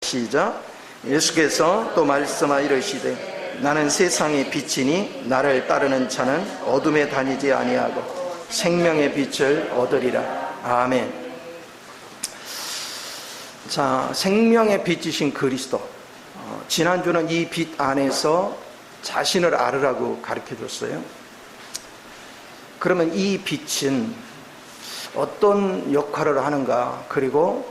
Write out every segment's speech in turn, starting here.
시작. 예수께서 또 말씀하 이르시되 나는 세상의 빛이니 나를 따르는 자는 어둠에 다니지 아니하고 생명의 빛을 얻으리라. 아멘. 자, 생명의 빛이신 그리스도. 지난주는 이 빛 안에서 자신을 알으라고 가르쳐줬어요. 그러면 이 빛은 어떤 역할을 하는가, 그리고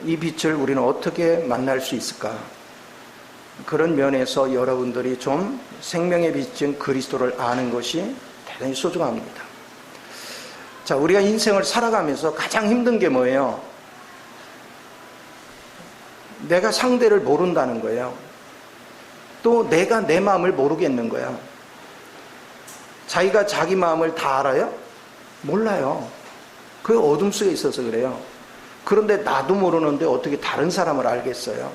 이 빛을 우리는 어떻게 만날 수 있을까, 그런 면에서 여러분들이 좀 생명의 빛인 그리스도를 아는 것이 대단히 소중합니다. 자, 우리가 인생을 살아가면서 가장 힘든 게 뭐예요? 내가 상대를 모른다는 거예요. 또 내가 내 마음을 모르겠는 거야. 자기가 자기 마음을 다 알아요? 몰라요. 그게 어둠 속에 있어서 그래요. 그런데 나도 모르는데 어떻게 다른 사람을 알겠어요?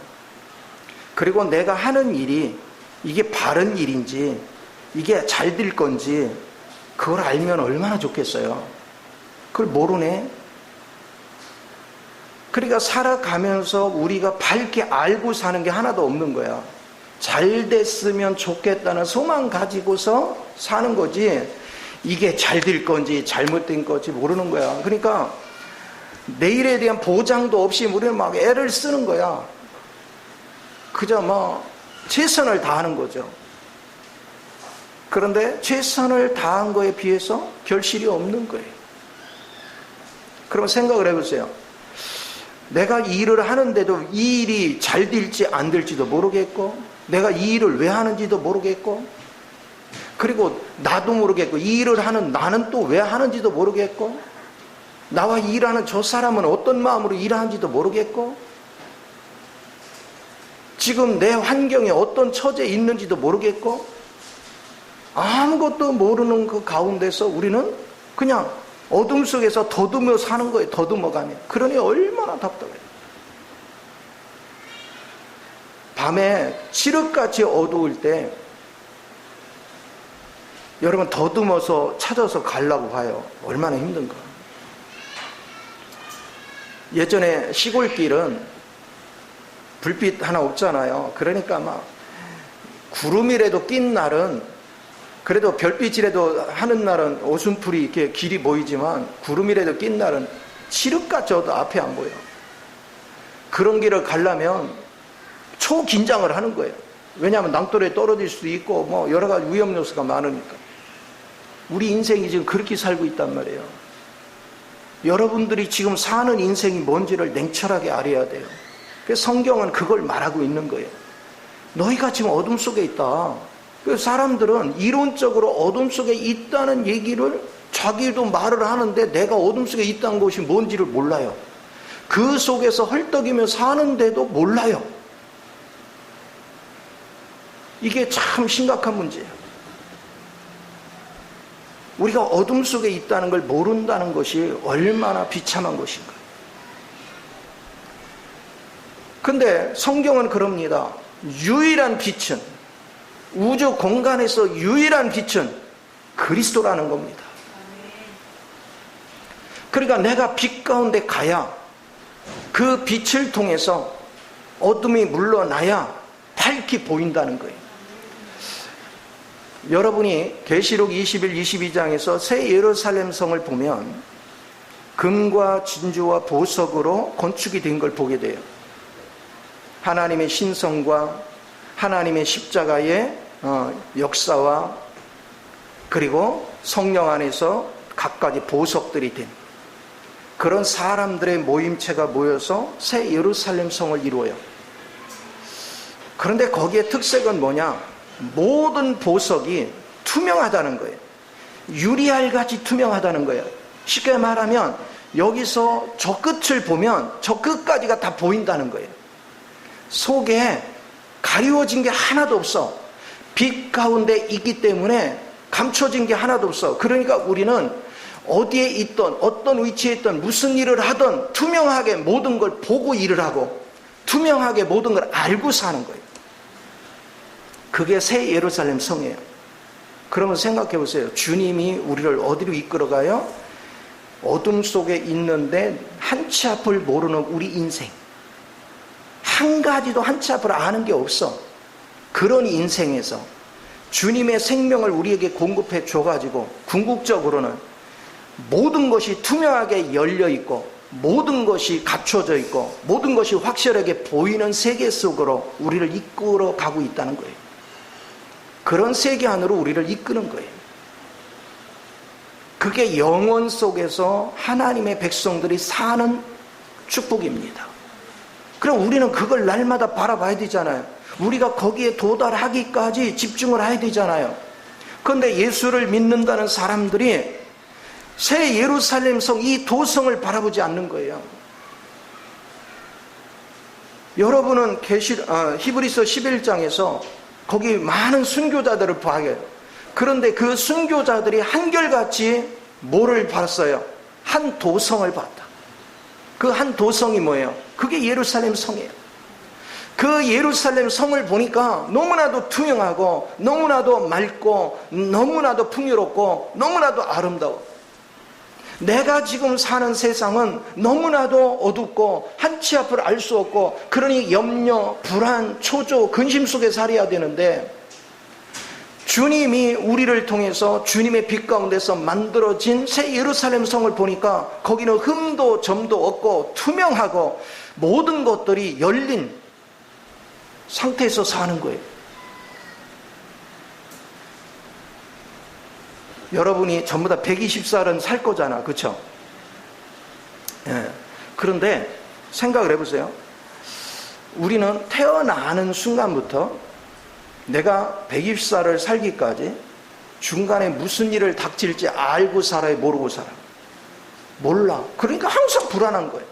그리고 내가 하는 일이 이게 바른 일인지, 이게 잘 될 건지, 그걸 알면 얼마나 좋겠어요. 그걸 모르네. 그러니까 살아가면서 우리가 밝게 알고 사는 게 하나도 없는 거야. 잘 됐으면 좋겠다는 소망 가지고서 사는 거지, 이게 잘 될 건지 잘못된 건지 모르는 거야. 그러니까 내일에 대한 보장도 없이 우리는 막 애를 쓰는 거야. 그저 뭐 최선을 다하는 거죠. 그런데 최선을 다한 거에 비해서 결실이 없는 거예요. 그럼 생각을 해보세요. 내가 이 일을 하는데도 이 일이 잘 될지 안 될지도 모르겠고, 내가 이 일을 왜 하는지도 모르겠고, 그리고 나도 모르겠고, 이 일을 하는 나는 또 왜 하는지도 모르겠고, 나와 일하는 저 사람은 어떤 마음으로 일하는지도 모르겠고, 지금 내 환경에 어떤 처지에 있는지도 모르겠고, 아무것도 모르는 그 가운데서 우리는 그냥 어둠 속에서 더듬어 사는 거예요. 더듬어가며. 그러니 얼마나 답답해요. 밤에 칠흑같이 어두울 때 여러분 더듬어서 찾아서 가려고 봐요. 얼마나 힘든가. 예전에 시골길은 불빛 하나 없잖아요. 그러니까 막 구름이라도 낀 날은, 그래도 별빛이라도 하는 날은 오순풀이 이렇게 길이 보이지만, 구름이라도 낀 날은 칠흑같이 어두 앞에 안 보여. 그런 길을 가려면 초긴장을 하는 거예요. 왜냐하면 낭떠러에 떨어질 수도 있고 뭐 여러 가지 위험 요소가 많으니까. 우리 인생이 지금 그렇게 살고 있단 말이에요. 여러분들이 지금 사는 인생이 뭔지를 냉철하게 알아야 돼요. 그래서 성경은 그걸 말하고 있는 거예요. 너희가 지금 어둠 속에 있다. 그래서 사람들은 이론적으로 어둠 속에 있다는 얘기를 자기도 말을 하는데, 내가 어둠 속에 있다는 것이 뭔지를 몰라요. 그 속에서 헐떡이며 사는데도 몰라요. 이게 참 심각한 문제예요. 우리가 어둠 속에 있다는 걸 모른다는 것이 얼마나 비참한 것인가. 근데 성경은 그럽니다. 유일한 빛은, 우주 공간에서 유일한 빛은 그리스도라는 겁니다. 그러니까 내가 빛 가운데 가야, 그 빛을 통해서 어둠이 물러나야 밝게 보인다는 거예요. 여러분이 계시록 21, 22장에서 새 예루살렘 성을 보면 금과 진주와 보석으로 건축이 된 걸 보게 돼요. 하나님의 신성과 하나님의 십자가의 역사와, 그리고 성령 안에서 갖가지 보석들이 된 그런 사람들의 모임체가 모여서 새 예루살렘 성을 이루어요. 그런데 거기에 특색은 뭐냐? 모든 보석이 투명하다는 거예요. 유리알같이 투명하다는 거예요. 쉽게 말하면 여기서 저 끝을 보면 저 끝까지가 다 보인다는 거예요. 속에 가리워진 게 하나도 없어. 빛 가운데 있기 때문에 감춰진 게 하나도 없어. 그러니까 우리는 어디에 있던, 어떤 위치에 있던, 무슨 일을 하든 투명하게 모든 걸 보고 일을 하고, 투명하게 모든 걸 알고 사는 거예요. 그게 새 예루살렘 성이에요. 그러면 생각해 보세요. 주님이 우리를 어디로 이끌어가요? 어둠 속에 있는데 한 치 앞을 모르는 우리 인생, 한 가지도 한치 앞으로 아는 게 없어. 그런 인생에서 주님의 생명을 우리에게 공급해 줘가지고 궁극적으로는 모든 것이 투명하게 열려 있고 모든 것이 갖춰져 있고 모든 것이 확실하게 보이는 세계 속으로 우리를 이끌어 가고 있다는 거예요. 그런 세계 안으로 우리를 이끄는 거예요. 그게 영원 속에서 하나님의 백성들이 사는 축복입니다. 그럼 우리는 그걸 날마다 바라봐야 되잖아요. 우리가 거기에 도달하기까지 집중을 해야 되잖아요. 그런데 예수를 믿는다는 사람들이 새 예루살렘 성, 이 도성을 바라보지 않는 거예요. 여러분은 히브리서 11장에서 거기 많은 순교자들을 봐요. 그런데 그 순교자들이 한결같이 뭐를 봤어요? 한 도성을 봤다. 그 한 도성이 뭐예요? 그게 예루살렘 성이에요. 그 예루살렘 성을 보니까 너무나도 투명하고 너무나도 맑고 너무나도 풍요롭고 너무나도 아름다워. 내가 지금 사는 세상은 너무나도 어둡고 한치 앞을 알 수 없고 그러니 염려, 불안, 초조, 근심 속에 살아야 되는데 주님이 우리를 통해서 주님의 빛 가운데서 만들어진 새 예루살렘 성을 보니까 거기는 흠도 점도 없고 투명하고 모든 것들이 열린 상태에서 사는 거예요. 여러분이 전부 다 120살은 살 거잖아. 그렇죠? 예. 그런데 생각을 해보세요. 우리는 태어나는 순간부터 내가 120살을 살기까지 중간에 무슨 일을 닥칠지 알고 살아요? 모르고 살아요? 몰라. 그러니까 항상 불안한 거예요.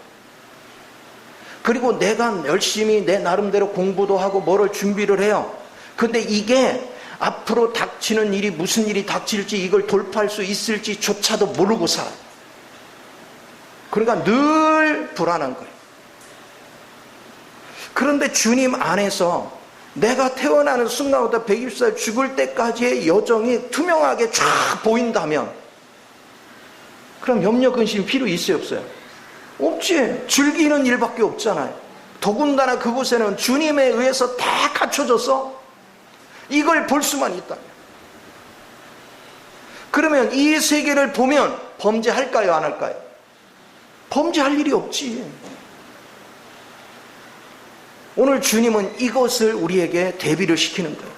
그리고 내가 열심히 내 나름대로 공부도 하고 뭐를 준비를 해요. 근데 이게 앞으로 닥치는 일이 무슨 일이 닥칠지 이걸 돌파할 수 있을지조차도 모르고 살아요. 그러니까 늘 불안한 거예요. 그런데 주님 안에서 내가 태어나는 순간부터 120살 죽을 때까지의 여정이 투명하게 쫙 보인다면 그럼 염려 근심 필요 있어요 없어요? 없지. 즐기는 일밖에 없잖아요. 더군다나 그곳에는 주님에 의해서 다 갖춰져서 이걸 볼 수만 있다면 그러면 이 세계를 보면 범죄할까요 안 할까요? 범죄할 일이 없지. 오늘 주님은 이것을 우리에게 대비를 시키는 거예요.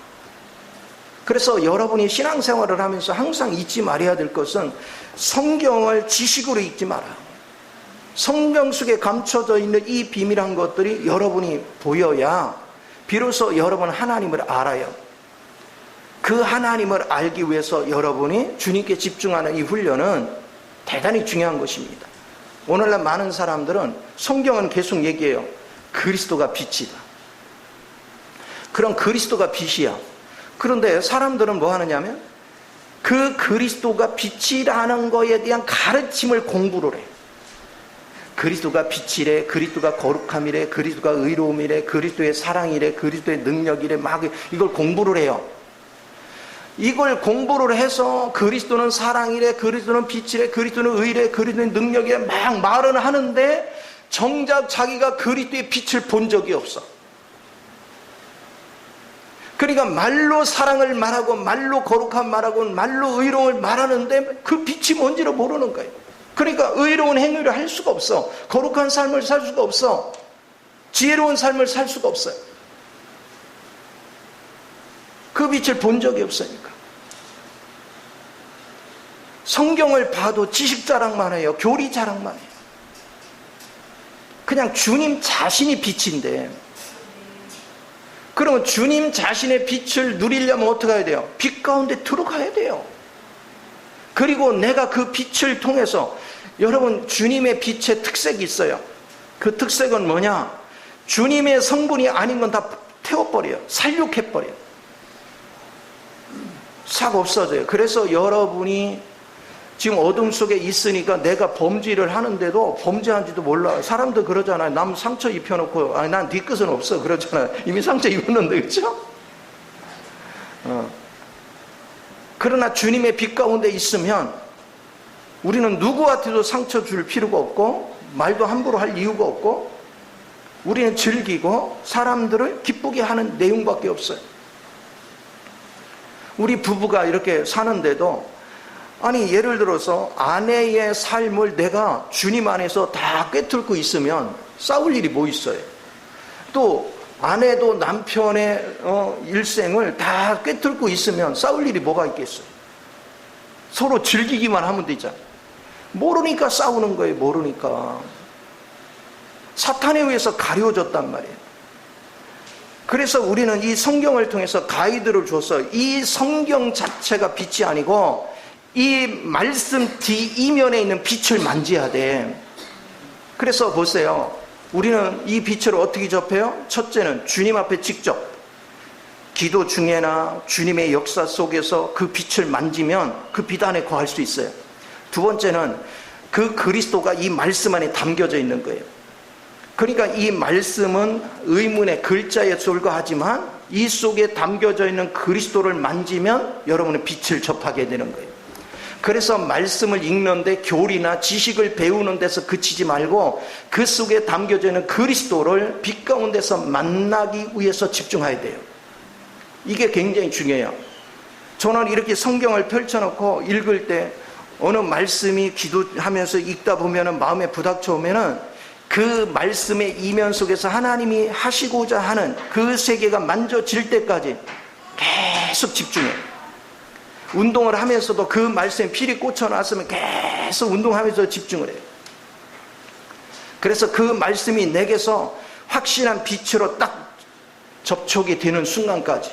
그래서 여러분이 신앙생활을 하면서 항상 잊지 말아야 될 것은 성경을 지식으로 읽지 마라. 성경 속에 감춰져 있는 이 비밀한 것들이 여러분이 보여야 비로소 여러분 하나님을 알아요. 그 하나님을 알기 위해서 여러분이 주님께 집중하는 이 훈련은 대단히 중요한 것입니다. 오늘날 많은 사람들은 성경은 계속 얘기해요. 그리스도가 빛이다. 그럼 그리스도가 빛이야. 그런데 사람들은 뭐 하느냐면 그 그리스도가 빛이라는 거에 대한 가르침을 공부를 해. 그리스도가 빛이래, 그리스도가 거룩함이래, 그리스도가 의로움이래, 그리스도의 사랑이래, 그리스도의 능력이래, 막 이걸 공부를 해요. 이걸 공부를 해서 그리스도는 사랑이래, 그리스도는 빛이래, 그리스도는 의래, 그리스도의 능력이래 막 말은 하는데 정작 자기가 그리스도의 빛을 본 적이 없어. 그러니까 말로 사랑을 말하고 말로 거룩함 말하고 말로 의로움을 말하는데 그 빛이 뭔지를 모르는 거예요. 그러니까 의로운 행위를 할 수가 없어. 거룩한 삶을 살 수가 없어. 지혜로운 삶을 살 수가 없어요. 그 빛을 본 적이 없으니까. 성경을 봐도 지식 자랑만 해요. 교리 자랑만 해요. 그냥 주님 자신이 빛인데 그러면 주님 자신의 빛을 누리려면 어떻게 해야 돼요? 빛 가운데 들어가야 돼요. 그리고 내가 그 빛을 통해서 여러분 주님의 빛의 특색이 있어요. 그 특색은 뭐냐? 주님의 성분이 아닌 건 다 태워버려요. 살육해버려요. 싹 없어져요. 그래서 여러분이 지금 어둠 속에 있으니까 내가 범죄를 하는데도 범죄한지도 몰라. 사람도 그러잖아요. 남 상처 입혀놓고 아니 난 뒤끝은 없어 그러잖아요. 이미 상처 입었는데 그렇죠? 그러나 주님의 빛 가운데 있으면 우리는 누구한테도 상처 줄 필요가 없고 말도 함부로 할 이유가 없고 우리는 즐기고 사람들을 기쁘게 하는 내용밖에 없어요. 우리 부부가 이렇게 사는데도, 아니 예를 들어서 아내의 삶을 내가 주님 안에서 다 꿰뚫고 있으면 싸울 일이 뭐 있어요. 또 아내도 남편의 일생을 다 꿰뚫고 있으면 싸울 일이 뭐가 있겠어요. 서로 즐기기만 하면 되잖아요. 모르니까 싸우는 거예요. 모르니까. 사탄에 의해서 가려졌단 말이에요. 그래서 우리는 이 성경을 통해서 가이드를 줘서 이 성경 자체가 빛이 아니고 이 말씀 뒤 이면에 있는 빛을 만져야 돼. 그래서 보세요. 우리는 이 빛을 어떻게 접해요? 첫째는 주님 앞에 직접 기도 중에나 주님의 역사 속에서 그 빛을 만지면 그 빛 안에 거할 수 있어요. 두 번째는 그 그리스도가 이 말씀 안에 담겨져 있는 거예요. 그러니까 이 말씀은 의문의 글자에 불과하지만 이 속에 담겨져 있는 그리스도를 만지면 여러분은 빛을 접하게 되는 거예요. 그래서 말씀을 읽는데 교리나 지식을 배우는 데서 그치지 말고 그 속에 담겨져 있는 그리스도를 빛 가운데서 만나기 위해서 집중해야 돼요. 이게 굉장히 중요해요. 저는 이렇게 성경을 펼쳐놓고 읽을 때 어느 말씀이 기도하면서 읽다 보면 마음에 부닥쳐 오면은 그 말씀의 이면 속에서 하나님이 하시고자 하는 그 세계가 만져질 때까지 계속 집중해요. 운동을 하면서도 그 말씀에 필이 꽂혀놨으면 계속 운동하면서 집중을 해요. 그래서 그 말씀이 내게서 확실한 빛으로 딱 접촉이 되는 순간까지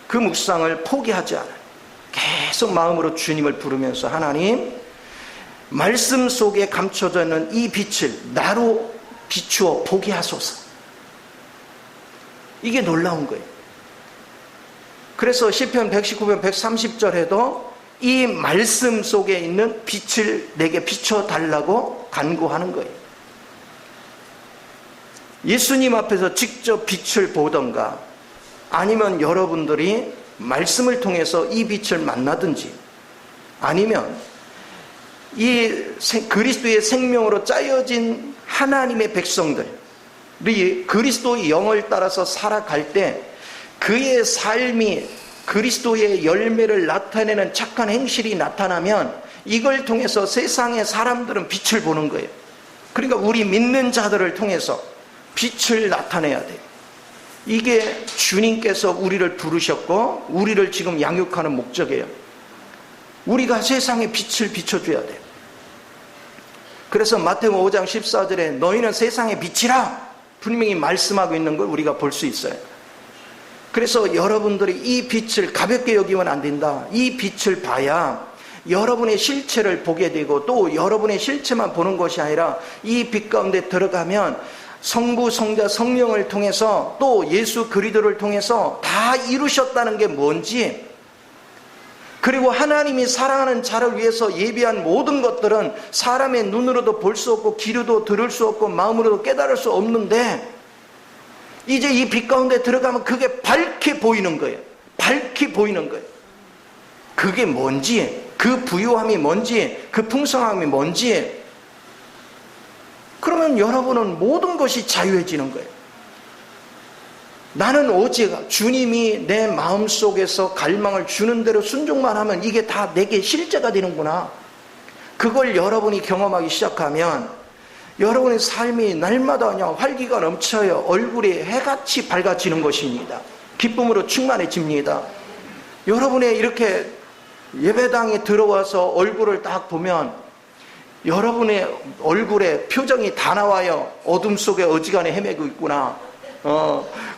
그 묵상을 포기하지 않아요. 계속 마음으로 주님을 부르면서 하나님, 말씀 속에 감춰져 있는 이 빛을 나로 비추어 보게 하소서. 이게 놀라운 거예요. 그래서 시편 119편 130절에도 이 말씀 속에 있는 빛을 내게 비춰달라고 간구하는 거예요. 예수님 앞에서 직접 빛을 보던가 아니면 여러분들이 말씀을 통해서 이 빛을 만나든지 아니면 이 그리스도의 생명으로 짜여진 하나님의 백성들이 그리스도의 영을 따라서 살아갈 때 그의 삶이 그리스도의 열매를 나타내는 착한 행실이 나타나면 이걸 통해서 세상의 사람들은 빛을 보는 거예요. 그러니까 우리 믿는 자들을 통해서 빛을 나타내야 돼요. 이게 주님께서 우리를 부르셨고 우리를 지금 양육하는 목적이에요. 우리가 세상에 빛을 비춰줘야 돼요. 그래서 마태복음 5장 14절에 너희는 세상의 빛이라 분명히 말씀하고 있는 걸 우리가 볼 수 있어요. 그래서 여러분들이 이 빛을 가볍게 여기면 안 된다. 이 빛을 봐야 여러분의 실체를 보게 되고 또 여러분의 실체만 보는 것이 아니라 이 빛 가운데 들어가면 성부, 성자, 성령을 통해서 또 예수 그리스도를 통해서 다 이루셨다는 게 뭔지, 그리고 하나님이 사랑하는 자를 위해서 예비한 모든 것들은 사람의 눈으로도 볼 수 없고 귀로도 들을 수 없고 마음으로도 깨달을 수 없는데 이제 이 빛 가운데 들어가면 그게 밝게 보이는 거예요. 밝게 보이는 거예요. 그게 뭔지, 그 부유함이 뭔지, 그 풍성함이 뭔지, 그러면 여러분은 모든 것이 자유해지는 거예요. 나는 오직 주님이 내 마음속에서 갈망을 주는 대로 순종만 하면 이게 다 내게 실제가 되는구나. 그걸 여러분이 경험하기 시작하면 여러분의 삶이 날마다 그냥 활기가 넘쳐요. 얼굴이 해같이 밝아지는 것입니다. 기쁨으로 충만해집니다. 여러분의 이렇게 예배당에 들어와서 얼굴을 딱 보면 여러분의 얼굴에 표정이 다 나와요. 어둠 속에 어지간히 헤매고 있구나.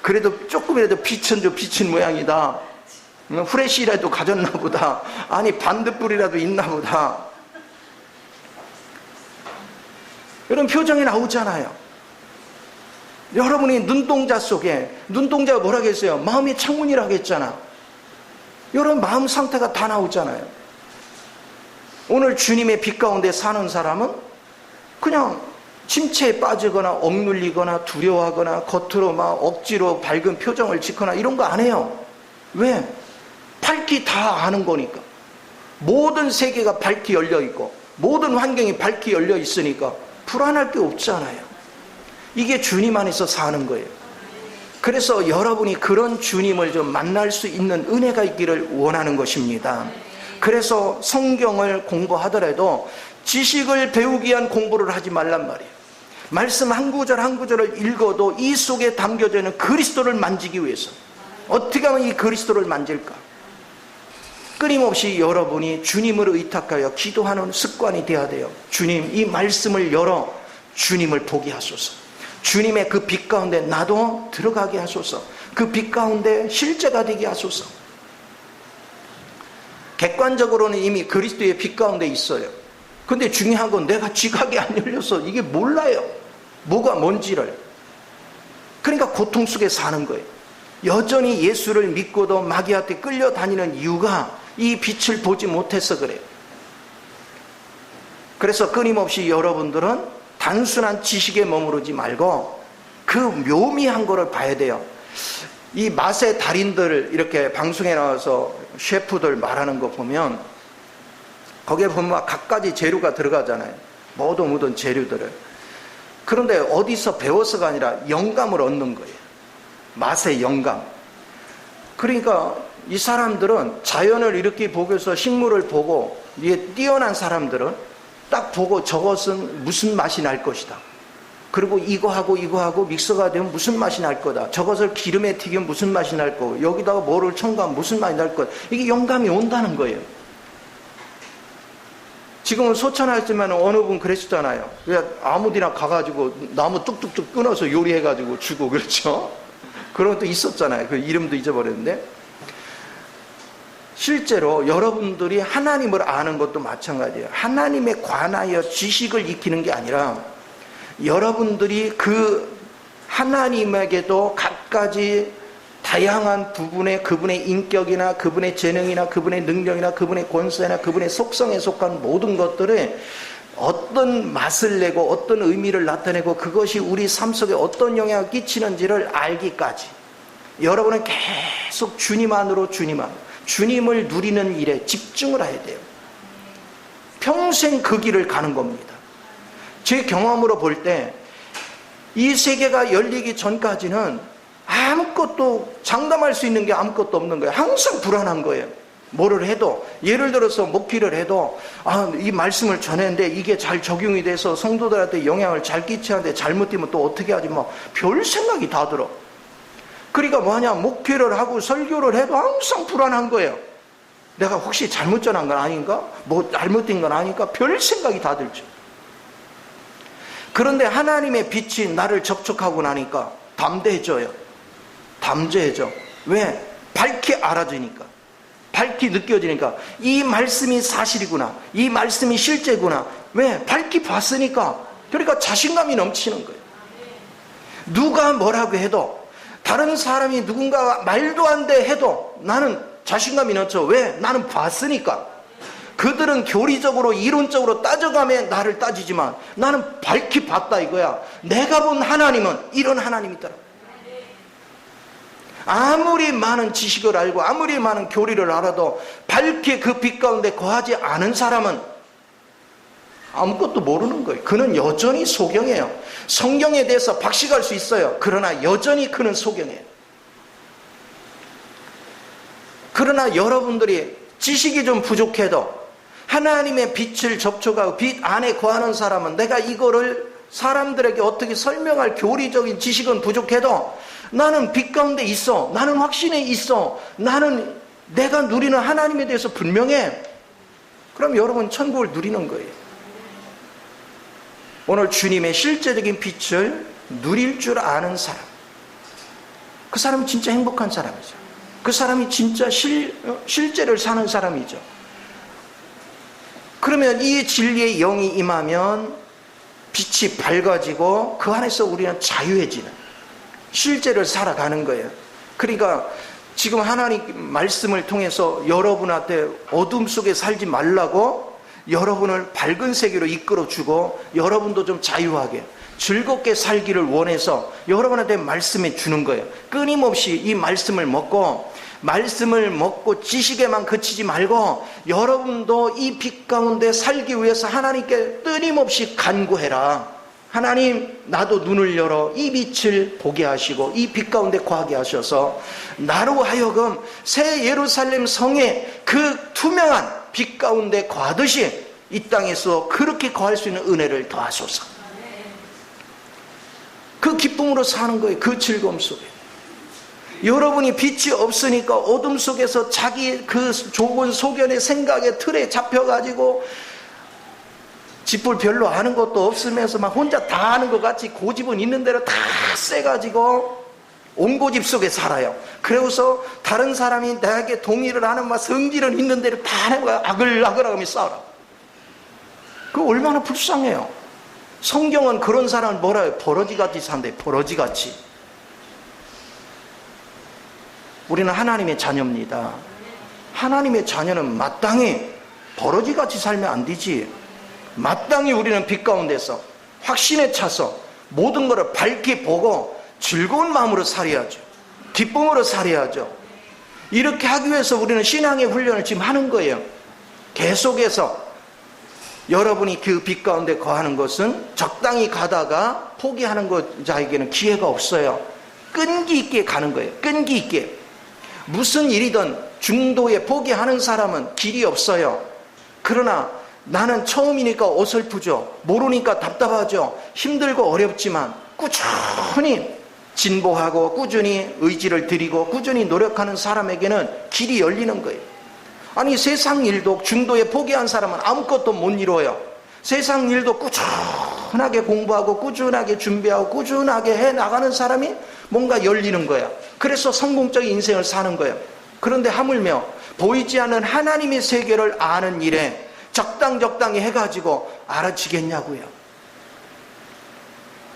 그래도 조금이라도 빛은 비친 모양이다. 후레쉬라도 가졌나 보다. 아니 반딧불이라도 있나 보다. 이런 표정이 나오잖아요. 여러분이 눈동자 속에, 눈동자가 뭐라고 했어요? 마음의 창문이라고 했잖아. 여러분 마음 상태가 다 나오잖아요. 오늘 주님의 빛 가운데 사는 사람은 그냥 침체에 빠지거나 억눌리거나 두려워하거나 겉으로 막 억지로 밝은 표정을 짓거나 이런 거 안 해요. 왜? 밝기 다 아는 거니까. 모든 세계가 밝게 열려 있고 모든 환경이 밝게 열려 있으니까 불안할 게 없잖아요. 이게 주님 안에서 사는 거예요. 그래서 여러분이 그런 주님을 좀 만날 수 있는 은혜가 있기를 원하는 것입니다. 그래서 성경을 공부하더라도 지식을 배우기 위한 공부를 하지 말란 말이에요. 말씀 한 구절 한 구절을 읽어도 이 속에 담겨져 있는 그리스도를 만지기 위해서 어떻게 하면 이 그리스도를 만질까? 끊임없이 여러분이 주님을 의탁하여 기도하는 습관이 되어야 돼요. 주님, 이 말씀을 열어 주님을 보게 하소서. 주님의 그 빛 가운데 나도 들어가게 하소서. 그 빛 가운데 실제가 되게 하소서. 객관적으로는 이미 그리스도의 빛 가운데 있어요. 근데 중요한 건 내가 지각이 안 열려서 이게 몰라요. 뭐가 뭔지를. 그러니까 고통 속에 사는 거예요. 여전히 예수를 믿고도 마귀한테 끌려다니는 이유가 이 빛을 보지 못해서 그래요. 그래서 끊임없이 여러분들은 단순한 지식에 머무르지 말고 그 묘미한 거를 봐야 돼요. 이 맛의 달인들 이렇게 방송에 나와서 셰프들 말하는 거 보면 거기에 보면 갖가지 재료가 들어가잖아요. 모든 묻은 재료들을. 그런데 어디서 배워서가 아니라 영감을 얻는 거예요. 맛의 영감. 그러니까 이 사람들은 자연을 이렇게 보고서 식물을 보고 이게 뛰어난 사람들은 딱 보고 저것은 무슨 맛이 날 것이다. 그리고 이거하고 이거하고 믹서가 되면 무슨 맛이 날 거다. 저것을 기름에 튀기면 무슨 맛이 날 거고 여기다가 뭐를 첨가하면 무슨 맛이 날 거다. 이게 영감이 온다는 거예요. 지금은 소천하지만 어느 분 그랬었잖아요. 그냥 아무데나 가가지고 나무 뚝뚝뚝 끊어서 요리해가지고 주고 그렇죠. 그런 것도 있었잖아요. 그 이름도 잊어버렸는데 실제로 여러분들이 하나님을 아는 것도 마찬가지예요. 하나님에 관하여 지식을 익히는 게 아니라 여러분들이 그 하나님에게도 갖가지 다양한 부분의 그분의 인격이나 그분의 재능이나 그분의 능력이나 그분의 권세나 그분의 속성에 속한 모든 것들을 어떤 맛을 내고 어떤 의미를 나타내고 그것이 우리 삶 속에 어떤 영향을 끼치는지를 알기까지 여러분은 계속 주님 안으로 주님을 누리는 일에 집중을 해야 돼요. 평생 그 길을 가는 겁니다. 제 경험으로 볼 때 이 세계가 열리기 전까지는 아무것도 장담할 수 있는 게 아무것도 없는 거예요. 항상 불안한 거예요. 뭐를 해도 예를 들어서 목회를 해도 이 말씀을 전했는데 이게 잘 적용이 돼서 성도들한테 영향을 잘 끼치는데 잘못되면 또 어떻게 하지 뭐 별 생각이 다 들어. 그러니까 뭐하냐 목회를 하고 설교를 해도 항상 불안한 거예요. 내가 혹시 잘못 전한 건 아닌가? 뭐 잘못된 건 아닌가? 별 생각이 다 들죠. 그런데 하나님의 빛이 나를 접촉하고 나니까 담대해져요. 담대해져. 왜? 밝게 알아지니까. 밝게 느껴지니까 이 말씀이 사실이구나. 이 말씀이 실제구나. 왜? 밝게 봤으니까. 그러니까 자신감이 넘치는 거예요. 누가 뭐라고 해도 다른 사람이 누군가가 말도 안 돼 해도 나는 자신감이 넘쳐. 왜? 나는 봤으니까. 그들은 교리적으로 이론적으로 따져가며 나를 따지지만 나는 밝히 봤다 이거야. 내가 본 하나님은 이런 하나님이더라. 아무리 많은 지식을 알고 아무리 많은 교리를 알아도 밝게 그 빛 가운데 거하지 않은 사람은 아무것도 모르는 거예요. 그는 여전히 소경이에요. 성경에 대해서 박식할 수 있어요. 그러나 여전히 그는 소경이에요. 그러나 여러분들이 지식이 좀 부족해도 하나님의 빛을 접촉하고 빛 안에 거하는 사람은 내가 이거를 사람들에게 어떻게 설명할 교리적인 지식은 부족해도 나는 빛 가운데 있어. 나는 확신에 있어. 나는 내가 누리는 하나님에 대해서 분명해. 그럼 여러분 천국을 누리는 거예요. 오늘 주님의 실제적인 빛을 누릴 줄 아는 사람. 그 사람은 진짜 행복한 사람이죠. 그 사람이 진짜 실제를 사는 사람이죠. 그러면 이 진리의 영이 임하면 빛이 밝아지고 그 안에서 우리는 자유해지는 실제를 살아가는 거예요. 그러니까 지금 하나님 말씀을 통해서 여러분한테 어둠 속에 살지 말라고 여러분을 밝은 세계로 이끌어주고 여러분도 좀 자유하게 즐겁게 살기를 원해서 여러분한테 말씀해 주는 거예요. 끊임없이 이 말씀을 먹고 말씀을 먹고 지식에만 그치지 말고 여러분도 이 빛 가운데 살기 위해서 하나님께 끊임없이 간구해라. 하나님, 나도 눈을 열어 이 빛을 보게 하시고 이 빛 가운데 거하게 하셔서 나로 하여금 새 예루살렘 성에 그 투명한 빛 가운데 거하듯이 이 땅에서 그렇게 거할 수 있는 은혜를 더하소서. 그 기쁨으로 사는 거예요. 그 즐거움 속에. 여러분이 빛이 없으니까 어둠 속에서 자기 그 좁은 소견의 생각의 틀에 잡혀가지고 집을 별로 아는 것도 없으면서 막 혼자 다 아는 것 같이 고집은 있는 대로 다 세가지고 옹고집 속에 살아요. 그래서 다른 사람이 나에게 동의를 하는 막 성질은 있는 대로 다 하는 거야. 아글아글하며 싸우라. 그거 얼마나 불쌍해요. 성경은 그런 사람을 뭐라 해요? 버러지같이 산대. 버러지같이. 우리는 하나님의 자녀입니다. 하나님의 자녀는 마땅히 버러지같이 살면 안 되지. 마땅히 우리는 빛 가운데서 확신에 차서 모든 것을 밝게 보고 즐거운 마음으로 살아야죠. 기쁨으로 살아야죠. 이렇게 하기 위해서 우리는 신앙의 훈련을 지금 하는 거예요. 계속해서 여러분이 그 빛 가운데 거하는 것은 적당히 가다가 포기하는 자에게는 기회가 없어요. 끈기 있게 가는 거예요. 끈기 있게. 무슨 일이든 중도에 포기하는 사람은 길이 없어요. 그러나 나는 처음이니까 어설프죠. 모르니까 답답하죠. 힘들고 어렵지만 꾸준히 진보하고 꾸준히 의지를 들이고 꾸준히 노력하는 사람에게는 길이 열리는 거예요. 아니, 세상 일도 중도에 포기한 사람은 아무것도 못 이뤄요. 세상 일도 꾸준하게 공부하고 꾸준하게 준비하고 꾸준하게 해나가는 사람이 뭔가 열리는 거야. 그래서 성공적인 인생을 사는 거예요. 그런데 하물며 보이지 않는 하나님의 세계를 아는 일에 적당히 해가지고 알아지겠냐고요.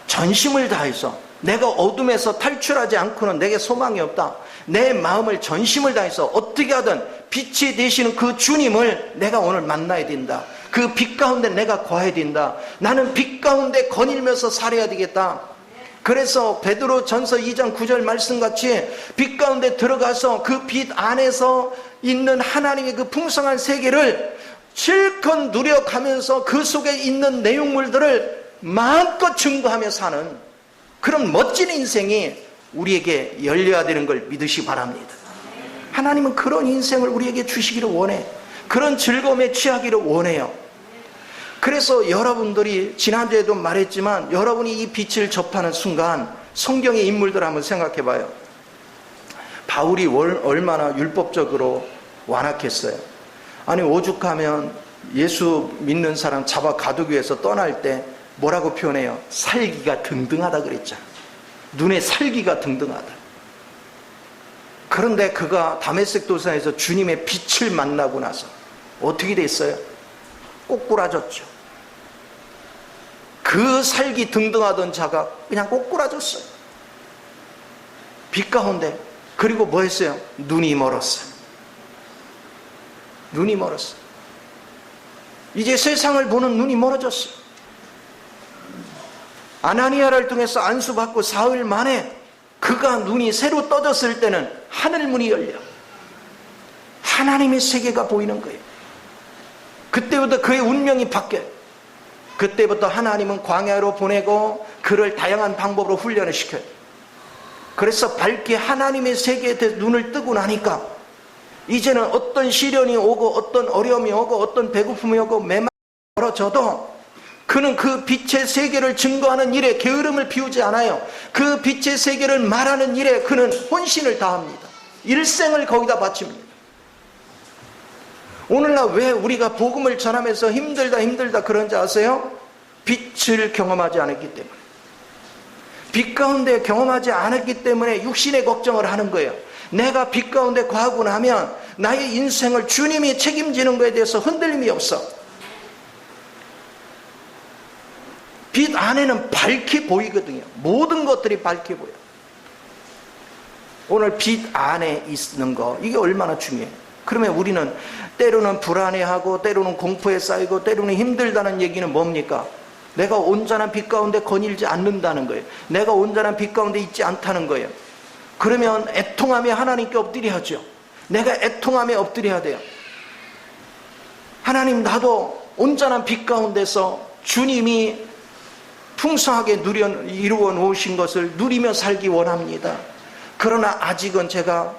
전심을 다해서 내가 어둠에서 탈출하지 않고는 내게 소망이 없다. 내 마음을 전심을 다해서 어떻게 하든 빛이 되시는 그 주님을 내가 오늘 만나야 된다. 그 빛 가운데 내가 거해야 된다. 나는 빛 가운데 거닐면서 살아야 되겠다. 그래서 베드로 전서 2장 9절 말씀같이 빛 가운데 들어가서 그 빛 안에서 있는 하나님의 그 풍성한 세계를 실컷 누려가면서 그 속에 있는 내용물들을 마음껏 증거하며 사는 그런 멋진 인생이 우리에게 열려야 되는 걸 믿으시기 바랍니다. 하나님은 그런 인생을 우리에게 주시기를 원해. 그런 즐거움에 취하기를 원해요. 그래서 여러분들이 지난주에도 말했지만 여러분이 이 빛을 접하는 순간 성경의 인물들을 한번 생각해 봐요. 바울이 얼마나 율법적으로 완악했어요. 아니, 오죽하면 예수 믿는 사람 잡아 가두기 위해서 떠날 때 뭐라고 표현해요? 살기가 등등하다 그랬잖아. 눈에 살기가 등등하다. 그런데 그가 다메섹 도상에서 주님의 빛을 만나고 나서 어떻게 됐어요? 꼬꾸라졌죠. 그 살기 등등하던 자가 그냥 꼬꾸라졌어요. 빛 가운데. 그리고 뭐 했어요? 눈이 멀었어요. 눈이 멀었어요. 이제 세상을 보는 눈이 멀어졌어요. 아나니아를 통해서 안수받고 사흘 만에 그가 눈이 새로 떠졌을 때는 하늘문이 열려 하나님의 세계가 보이는 거예요. 그때부터 그의 운명이 바뀌어요. 그때부터 하나님은 광야로 보내고 그를 다양한 방법으로 훈련을 시켜요. 그래서 밝게 하나님의 세계에 대해 눈을 뜨고 나니까 이제는 어떤 시련이 오고 어떤 어려움이 오고 어떤 배고픔이 오고 매만 벌어져도 그는 그 빛의 세계를 증거하는 일에 게으름을 피우지 않아요. 그 빛의 세계를 말하는 일에 그는 혼신을 다합니다. 일생을 거기다 바칩니다. 오늘날 왜 우리가 복음을 전하면서 힘들다 그런지 아세요? 빛을 경험하지 않았기 때문에. 빛 가운데 경험하지 않았기 때문에 육신의 걱정을 하는 거예요. 내가 빛 가운데 거하고 나면 나의 인생을 주님이 책임지는 것에 대해서 흔들림이 없어. 빛 안에는 밝게 보이거든요. 모든 것들이 밝게 보여. 오늘 빛 안에 있는 거, 이게 얼마나 중요해요. 그러면 우리는 때로는 불안해하고 때로는 공포에 쌓이고 때로는 힘들다는 얘기는 뭡니까? 내가 온전한 빛 가운데 거닐지 않는다는 거예요. 내가 온전한 빛 가운데 있지 않다는 거예요. 그러면 애통하며 하나님께 엎드려야죠. 내가 애통함에 엎드려야 돼요. 하나님, 나도 온전한 빛 가운데서 주님이 풍성하게 이루어 놓으신 것을 누리며 살기 원합니다. 그러나 아직은 제가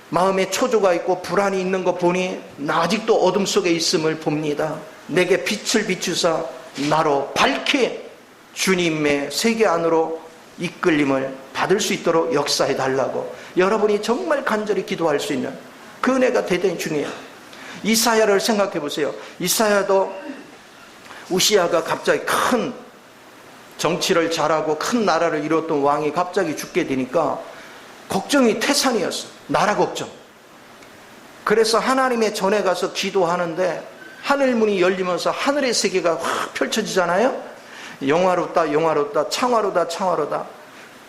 마음에 초조가 있고 불안이 있는 거 보니 나 아직도 어둠 속에 있음을 봅니다. 내게 빛을 비추사 나로 밝히 주님의 세계 안으로 이끌림을 받을 수 있도록 역사해 달라고 여러분이 정말 간절히 기도할 수 있는 그 은혜가 대단히 중요해요. 이사야를 생각해 보세요. 이사야도 우시야가 갑자기 큰 정치를 잘하고 큰 나라를 이뤘던 왕이 갑자기 죽게 되니까 걱정이 태산이었어. 나라 걱정. 그래서 하나님의 전에 가서 기도하는데 하늘문이 열리면서 하늘의 세계가 확 펼쳐지잖아요. 영화롭다 영화롭다 창화로다 창화로다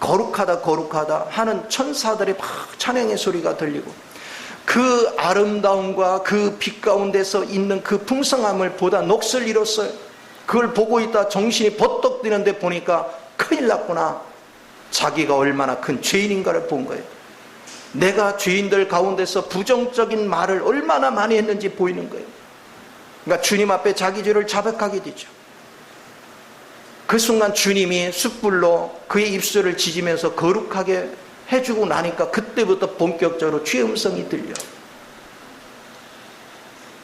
거룩하다 거룩하다 하는 천사들의 막 찬양의 소리가 들리고, 그 아름다움과 그 빛 가운데서 있는 그 풍성함을 보다 넋을 잃었어요. 그걸 보고 있다 정신이 버떡 드는데 보니까 큰일 났구나. 자기가 얼마나 큰 죄인인가를 본 거예요. 내가 죄인들 가운데서 부정적인 말을 얼마나 많이 했는지 보이는 거예요. 그러니까 주님 앞에 자기 죄를 자백하게 되죠. 그 순간 주님이 숯불로 그의 입술을 지지면서 거룩하게 해주고 나니까 그때부터 본격적으로 주의 음성이 들려.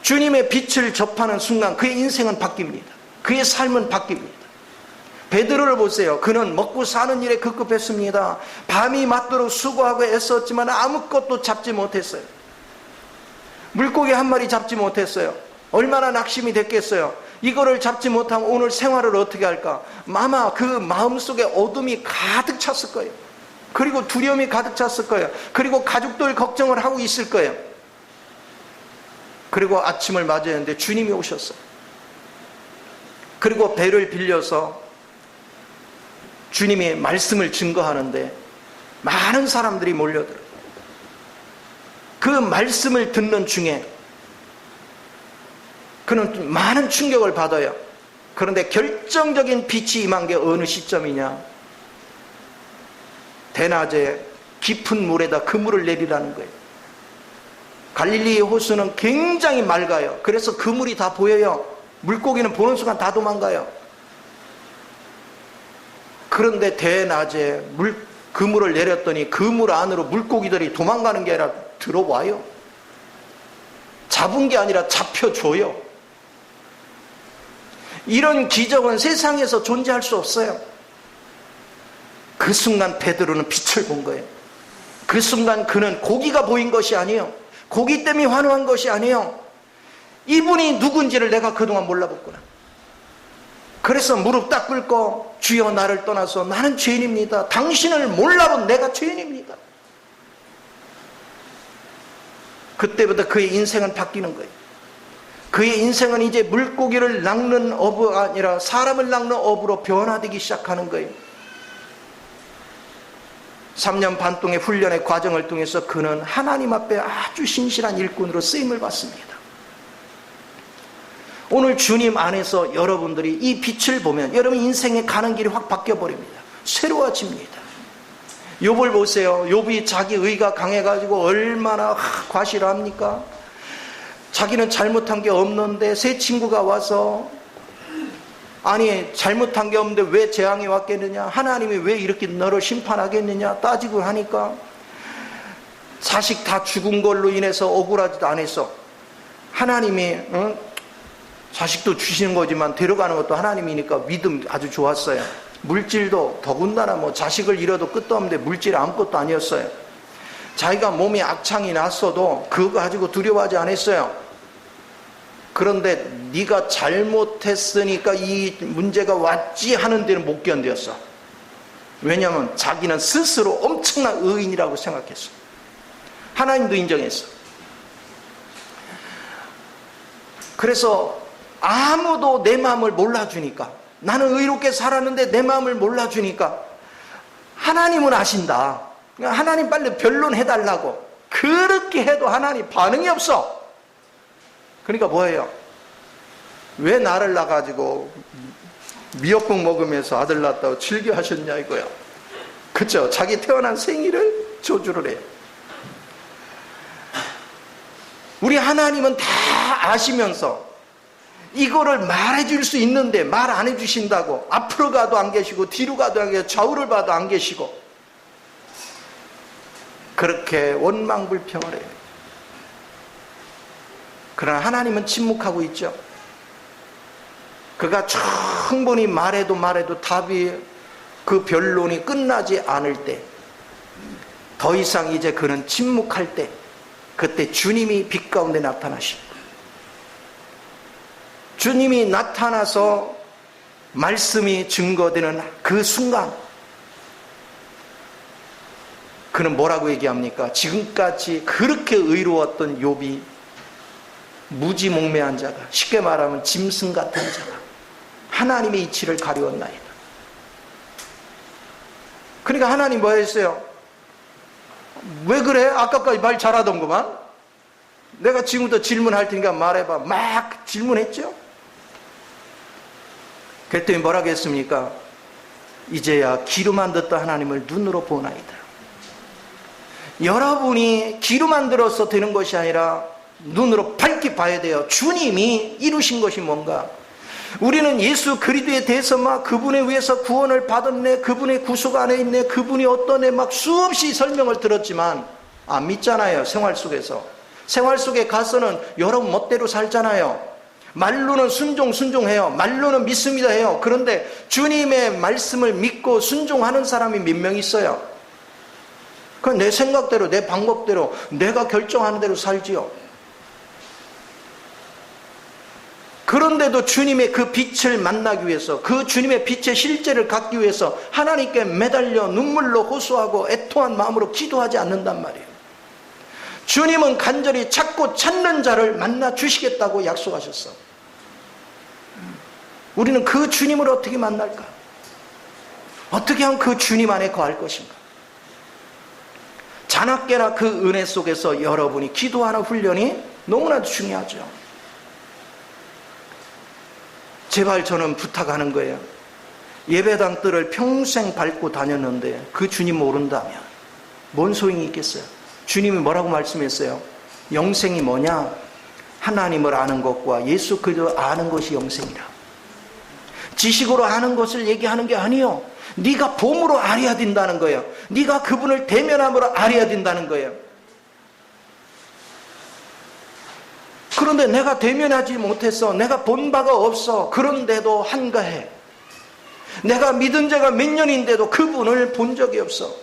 주님의 빛을 접하는 순간 그의 인생은 바뀝니다. 그의 삶은 바뀝니다. 베드로를 보세요. 그는 먹고 사는 일에 급급했습니다. 밤이 맞도록 수고하고 애썼지만 아무것도 잡지 못했어요. 물고기 한 마리 잡지 못했어요. 얼마나 낙심이 됐겠어요. 이거를 잡지 못하면 오늘 생활을 어떻게 할까? 아마 그 마음속에 어둠이 가득 찼을 거예요. 그리고 두려움이 가득 찼을 거예요. 그리고 가족들 걱정을 하고 있을 거예요. 그리고 아침을 맞이했는데 주님이 오셨어요. 그리고 배를 빌려서 주님의 말씀을 증거하는데 많은 사람들이 몰려들어요. 그 말씀을 듣는 중에 그는 많은 충격을 받아요. 그런데 결정적인 빛이 임한 게 어느 시점이냐? 대낮에 깊은 물에다 그물을 내리라는 거예요. 갈릴리의 호수는 굉장히 맑아요. 그래서 그물이 다 보여요. 물고기는 보는 순간 다 도망가요. 그런데 대낮에 그물을 내렸더니 그물 안으로 물고기들이 도망가는 게 아니라 들어와요. 잡은 게 아니라 잡혀줘요. 이런 기적은 세상에서 존재할 수 없어요. 그 순간 베드로는 빛을 본 거예요. 그 순간 그는 고기가 보인 것이 아니에요. 고기 때문에 환호한 것이 아니에요. 이분이 누군지를 내가 그동안 몰라봤구나. 그래서 무릎 딱 꿇고 주여 나를 떠나서 나는 죄인입니다. 당신을 몰라본 내가 죄인입니다. 그때부터 그의 인생은 바뀌는 거예요. 그의 인생은 이제 물고기를 낚는 어부가 아니라 사람을 낚는 어부로 변화되기 시작하는 거예요. 3년 반 동의 훈련의 과정을 통해서 그는 하나님 앞에 아주 신실한 일꾼으로 쓰임을 받습니다. 오늘 주님 안에서 여러분들이 이 빛을 보면 여러분 인생의 가는 길이 확 바뀌어버립니다. 새로워집니다. 욥을 보세요. 욥이 자기 의가 강해가지고 얼마나 과실합니까? 자기는 잘못한 게 없는데 새 친구가 와서 아니 잘못한 게 없는데 왜 재앙이 왔겠느냐, 하나님이 왜 이렇게 너를 심판하겠느냐 따지고 하니까 자식 다 죽은 걸로 인해서 억울하지도 않았어. 하나님이 자식도 주시는 거지만 데려가는 것도 하나님이니까 믿음 아주 좋았어요. 물질도 더군다나 뭐 자식을 잃어도 끝도 없는데 물질 아무것도 아니었어요. 자기가 몸에 악창이 났어도 그거 가지고 두려워하지 않았어요. 그런데 네가 잘못했으니까 이 문제가 왔지 하는 데는 못 견뎠어. 왜냐하면 자기는 스스로 엄청난 의인이라고 생각했어. 하나님도 인정했어. 그래서 아무도 내 마음을 몰라주니까, 나는 의롭게 살았는데 내 마음을 몰라주니까 하나님은 아신다. 하나님 빨리 변론해달라고 그렇게 해도 하나님 반응이 없어. 그러니까 뭐예요? 왜 나를 낳아가지고 미역국 먹으면서 아들 낳았다고 즐겨하셨냐 이거야. 그렇죠? 자기 태어난 생일을 저주를 해요. 우리 하나님은 다 아시면서 이거를 말해줄 수 있는데 말 안 해주신다고, 앞으로 가도 안 계시고 뒤로 가도 안 계시고 좌우를 봐도 안 계시고 그렇게 원망불평을 해요. 그러나 하나님은 침묵하고 있죠. 그가 충분히 말해도 답이, 그 변론이 끝나지 않을 때, 더 이상 이제 그는 침묵할 때, 그때 주님이 빛 가운데 나타나십니다. 주님이 나타나서 말씀이 증거되는 그 순간, 그는 뭐라고 얘기합니까? 지금까지 그렇게 의로웠던 욥이 무지몽매한 자가, 쉽게 말하면 짐승 같은 자가 하나님의 이치를 가리웠나이다. 그러니까 하나님 뭐 했어요? 왜 그래? 아까까지 말 잘하던구만. 내가 지금부터 질문할 테니까 말해봐. 막 질문했죠. 그랬더니 뭐라고 했습니까? 이제야 귀로만 듣던 하나님을 눈으로 보나이다. 여러분이 귀로만 들어서 되는 것이 아니라 눈으로 밝게 봐야 돼요. 주님이 이루신 것이 뭔가. 우리는 예수 그리스도에 대해서 막 그분에 의해서 구원을 받았네, 그분의 구속 안에 있네, 그분이 어떠네, 막 수없이 설명을 들었지만 안 믿잖아요. 생활 속에 가서는 여러분 멋대로 살잖아요. 말로는 순종해요. 말로는 믿습니다 해요. 그런데 주님의 말씀을 믿고 순종하는 사람이 몇 명 있어요? 그건 내 생각대로, 내 방법대로, 내가 결정하는 대로 살지요. 그런데도 주님의 그 빛을 만나기 위해서, 그 주님의 빛의 실제를 갖기 위해서 하나님께 매달려 눈물로 호소하고 애통한 마음으로 기도하지 않는단 말이에요. 주님은 간절히 찾고 찾는 자를 만나 주시겠다고 약속하셨어. 우리는 그 주님을 어떻게 만날까? 어떻게 하면 그 주님 안에 거할 것인가? 자나깨나 그 은혜 속에서 여러분이 기도하는 훈련이 너무나도 중요하죠. 제발 저는 부탁하는 거예요. 예배당 뜰을 평생 밟고 다녔는데 그 주님 모른다면 뭔 소용이 있겠어요? 주님이 뭐라고 말씀했어요? 영생이 뭐냐? 하나님을 아는 것과 예수 그리스도를 아는 것이 영생이라. 지식으로 아는 것을 얘기하는 게 아니에요. 네가 봄으로 알아야 된다는 거예요. 네가 그분을 대면함으로 알아야 된다는 거예요. 그런데 내가 대면하지 못했어. 내가 본 바가 없어. 그런데도 한가해. 내가 믿은 지가 몇 년인데도 그분을 본 적이 없어.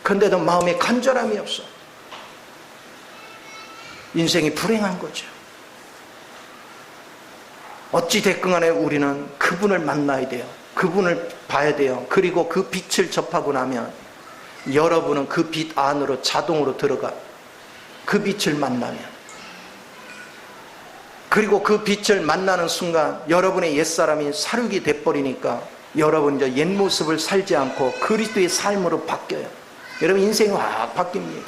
그런데도 마음에 간절함이 없어. 인생이 불행한 거죠. 어찌 됐건 간에 우리는 그분을 만나야 돼요. 그분을 봐야 돼요. 그리고 그 빛을 접하고 나면 여러분은 그 빛 안으로 자동으로 들어가. 그 빛을 만나면. 그리고 그 빛을 만나는 순간 여러분의 옛사람이 사륙이 돼버리니까 여러분 이제 옛 모습을 살지 않고 그리스도의 삶으로 바뀌어요. 여러분 인생이 확 바뀝니다.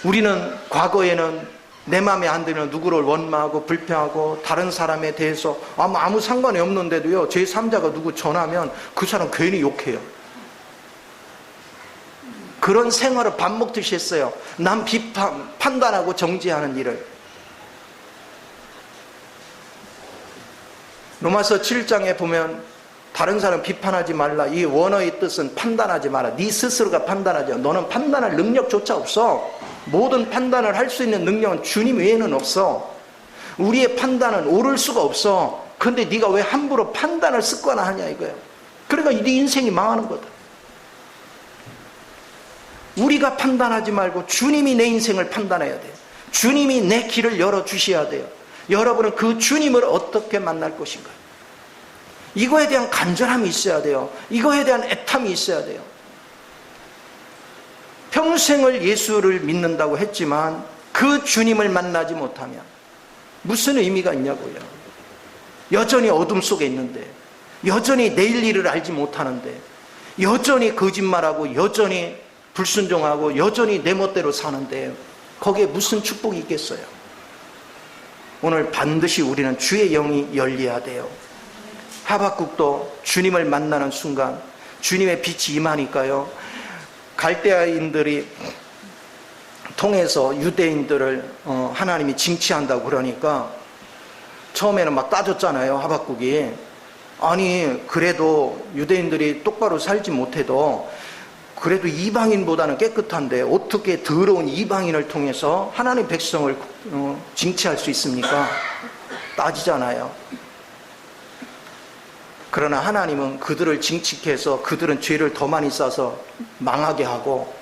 우리는 과거에는 내 마음에 안 들면 누구를 원망하고 불평하고 다른 사람에 대해서 아무 상관이 없는데도요, 제3자가 누구 전하면 그 사람 괜히 욕해요. 그런 생활을 밥 먹듯이 했어요. 남 비판, 판단하고 정지하는 일을. 로마서 7장에 보면 다른 사람 비판하지 말라. 이 원어의 뜻은 판단하지 마라. 네 스스로가 판단하지 마. 너는 판단할 능력조차 없어. 모든 판단을 할 수 있는 능력은 주님 외에는 없어. 우리의 판단은 옳을 수가 없어. 그런데 네가 왜 함부로 판단을 습관화하냐 이거예요. 그러니까 네 인생이 망하는 거다. 우리가 판단하지 말고 주님이 내 인생을 판단해야 돼요. 주님이 내 길을 열어주셔야 돼요. 여러분은 그 주님을 어떻게 만날 것인가? 이거에 대한 간절함이 있어야 돼요. 이거에 대한 애탐이 있어야 돼요. 평생을 예수를 믿는다고 했지만 그 주님을 만나지 못하면 무슨 의미가 있냐고요. 여전히 어둠 속에 있는데, 여전히 내일 일을 알지 못하는데, 여전히 거짓말하고 여전히 불순종하고 여전히 내 멋대로 사는데 거기에 무슨 축복이 있겠어요? 오늘 반드시 우리는 주의 영이 열려야 돼요. 하박국도 주님을 만나는 순간 주님의 빛이 임하니까요, 갈대아인들이 통해서 유대인들을 하나님이 징치한다고 그러니까 처음에는 막 따졌잖아요. 하박국이. 아니 그래도 유대인들이 똑바로 살지 못해도 그래도 이방인보다는 깨끗한데 어떻게 더러운 이방인을 통해서 하나님 백성을 징치할 수 있습니까? 따지잖아요. 그러나 하나님은 그들을 징칙해서 그들은 죄를 더 많이 쌓아서 망하게 하고,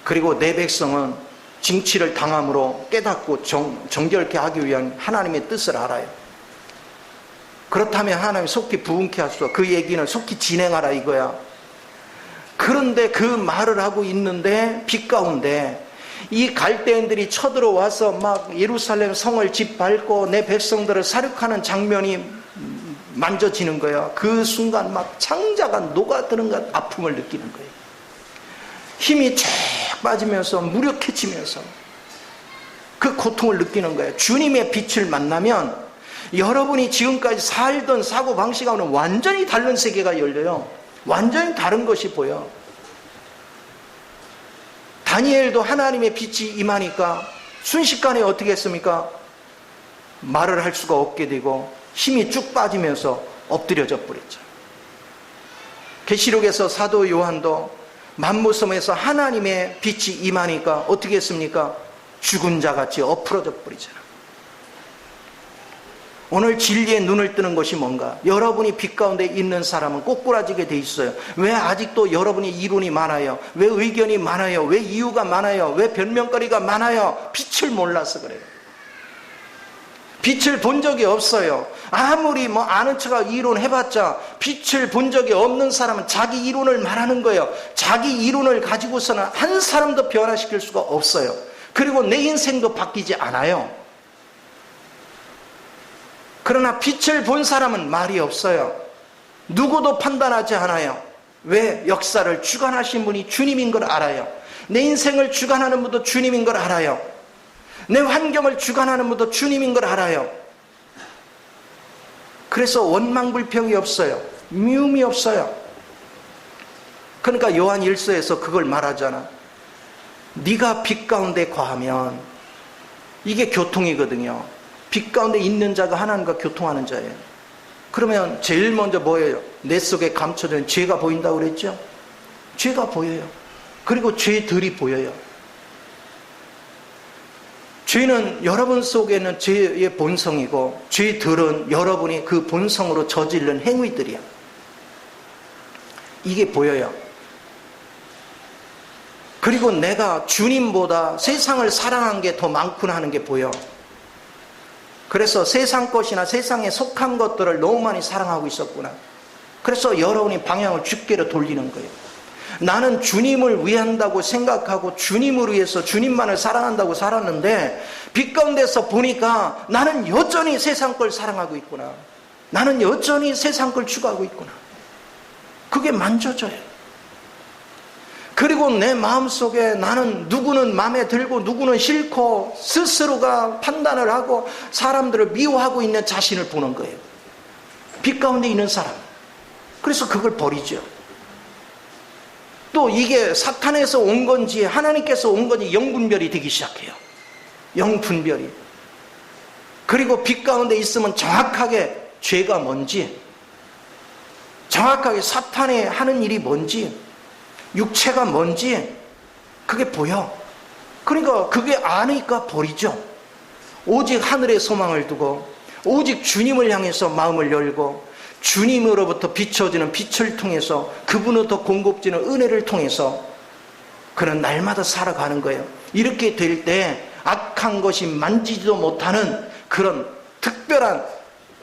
그리고 내 백성은 징치를 당함으로 깨닫고 정결케 하기 위한 하나님의 뜻을 알아요. 그렇다면 하나님이 속히 부흥케 하소서. 그 얘기는 속히 진행하라 이거야. 그런데 그 말을 하고 있는데 빛 가운데 이 갈대인들이 쳐들어와서 막 예루살렘 성을 짓밟고 내 백성들을 사륙하는 장면이 만져지는 거야. 그 순간 막 창자가 녹아드는 것 아픔을 느끼는 거예요. 힘이 쫙 빠지면서 무력해지면서 그 고통을 느끼는 거예요. 주님의 빛을 만나면 여러분이 지금까지 살던 사고방식하고는 완전히 다른 세계가 열려요. 완전히 다른 것이 보여. 다니엘도 하나님의 빛이 임하니까 순식간에 어떻게 했습니까? 말을 할 수가 없게 되고 힘이 쭉 빠지면서 엎드려져 버렸죠. 계시록에서 사도 요한도 만모섬에서 하나님의 빛이 임하니까 어떻게 했습니까? 죽은 자같이 엎어져 버리잖아. 오늘 진리의 눈을 뜨는 것이 뭔가? 여러분이 빛 가운데 있는 사람은 꼬꾸라지게 돼 있어요. 왜 아직도 여러분이 이론이 많아요? 왜 의견이 많아요? 왜 이유가 많아요? 왜 변명거리가 많아요? 빛을 몰라서 그래요. 빛을 본 적이 없어요. 아무리 아는 척하고 이론해봤자 빛을 본 적이 없는 사람은 자기 이론을 말하는 거예요. 자기 이론을 가지고서는 한 사람도 변화시킬 수가 없어요. 그리고 내 인생도 바뀌지 않아요. 그러나 빛을 본 사람은 말이 없어요. 누구도 판단하지 않아요. 왜? 역사를 주관하신 분이 주님인 걸 알아요. 내 인생을 주관하는 분도 주님인 걸 알아요. 내 환경을 주관하는 분도 주님인 걸 알아요. 그래서 원망불평이 없어요. 미움이 없어요. 그러니까 요한 1서에서 그걸 말하잖아. 네가 빛 가운데 거하면, 이게 교통이거든요. 빛 가운데 있는 자가 하나님과 교통하는 자예요. 그러면 제일 먼저 뭐예요? 내 속에 감춰진 죄가 보인다고 그랬죠? 죄가 보여요. 그리고 죄들이 보여요. 죄는 여러분 속에는 죄의 본성이고, 죄들은 여러분이 그 본성으로 저지른 행위들이야. 이게 보여요. 그리고 내가 주님보다 세상을 사랑한 게 더 많구나 하는 게 보여. 그래서 세상 것이나 세상에 속한 것들을 너무 많이 사랑하고 있었구나. 그래서 여러분이 방향을 주께로 돌리는 거예요. 나는 주님을 위한다고 생각하고 주님을 위해서 주님만을 사랑한다고 살았는데 빛 가운데서 보니까 나는 여전히 세상 걸 사랑하고 있구나. 나는 여전히 세상 걸 추구하고 있구나. 그게 만져져요. 그리고 내 마음속에 나는 누구는 마음에 들고 누구는 싫고 스스로가 판단을 하고 사람들을 미워하고 있는 자신을 보는 거예요. 빛 가운데 있는 사람. 그래서 그걸 버리죠. 또 이게 사탄에서 온 건지 하나님께서 온 건지 영분별이 되기 시작해요. 영분별이. 그리고 빛 가운데 있으면 정확하게 죄가 뭔지, 정확하게 사탄이 하는 일이 뭔지, 육체가 뭔지 그게 보여. 그러니까 그게 아니까 버리죠. 오직 하늘의 소망을 두고 오직 주님을 향해서 마음을 열고 주님으로부터 비춰지는 빛을 통해서 그분으로부터 공급지는 은혜를 통해서 그는 날마다 살아가는 거예요. 이렇게 될 때 악한 것이 만지지도 못하는 그런 특별한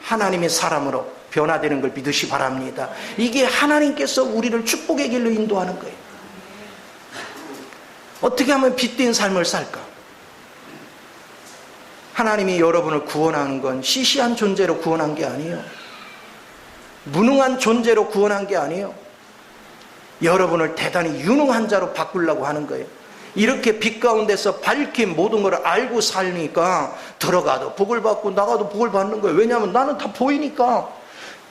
하나님의 사람으로 변화되는 걸 믿으시 바랍니다. 이게 하나님께서 우리를 축복의 길로 인도하는 거예요. 어떻게 하면 빛된 삶을 살까? 하나님이 여러분을 구원하는 건 시시한 존재로 구원한 게 아니에요. 무능한 존재로 구원한 게 아니에요. 여러분을 대단히 유능한 자로 바꾸려고 하는 거예요. 이렇게 빛 가운데서 밝힌 모든 걸 알고 살니까 들어가도 복을 받고 나가도 복을 받는 거예요. 왜냐하면 나는 다 보이니까.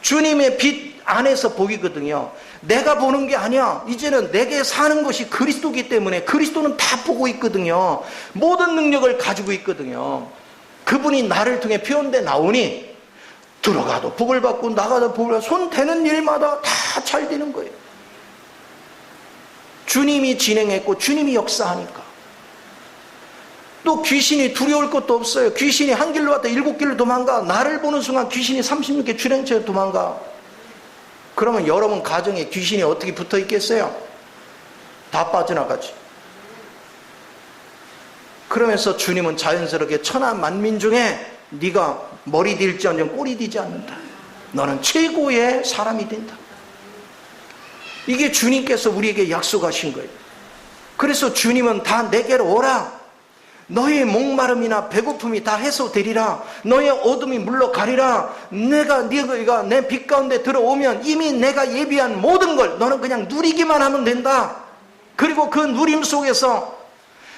주님의 빛 안에서 보이거든요. 내가 보는 게 아니야. 이제는 내게 사는 것이 그리스도이기 때문에 그리스도는 다 보고 있거든요. 모든 능력을 가지고 있거든요. 그분이 나를 통해 표현돼 나오니 들어가도 복을 받고 나가도 복을 받고 손 대는 일마다 다 잘 되는 거예요. 주님이 진행했고 주님이 역사하니까. 또 귀신이 두려울 것도 없어요. 귀신이 한 길로 왔다 7길로 도망가. 나를 보는 순간 귀신이 36개 출행체로 도망가. 그러면 여러분 가정에 귀신이 어떻게 붙어 있겠어요? 다 빠져나가지. 그러면서 주님은 자연스럽게 천하 만민 중에 네가 머리 딜지언정 꼬리 디지 않는다. 너는 최고의 사람이 된다. 이게 주님께서 우리에게 약속하신 거예요. 그래서 주님은 다 내게로 오라. 너의 목마름이나 배고픔이 다 해소되리라. 너의 어둠이 물러가리라. 네가 내 빛 가운데 들어오면 이미 내가 예비한 모든 걸 너는 그냥 누리기만 하면 된다. 그리고 그 누림 속에서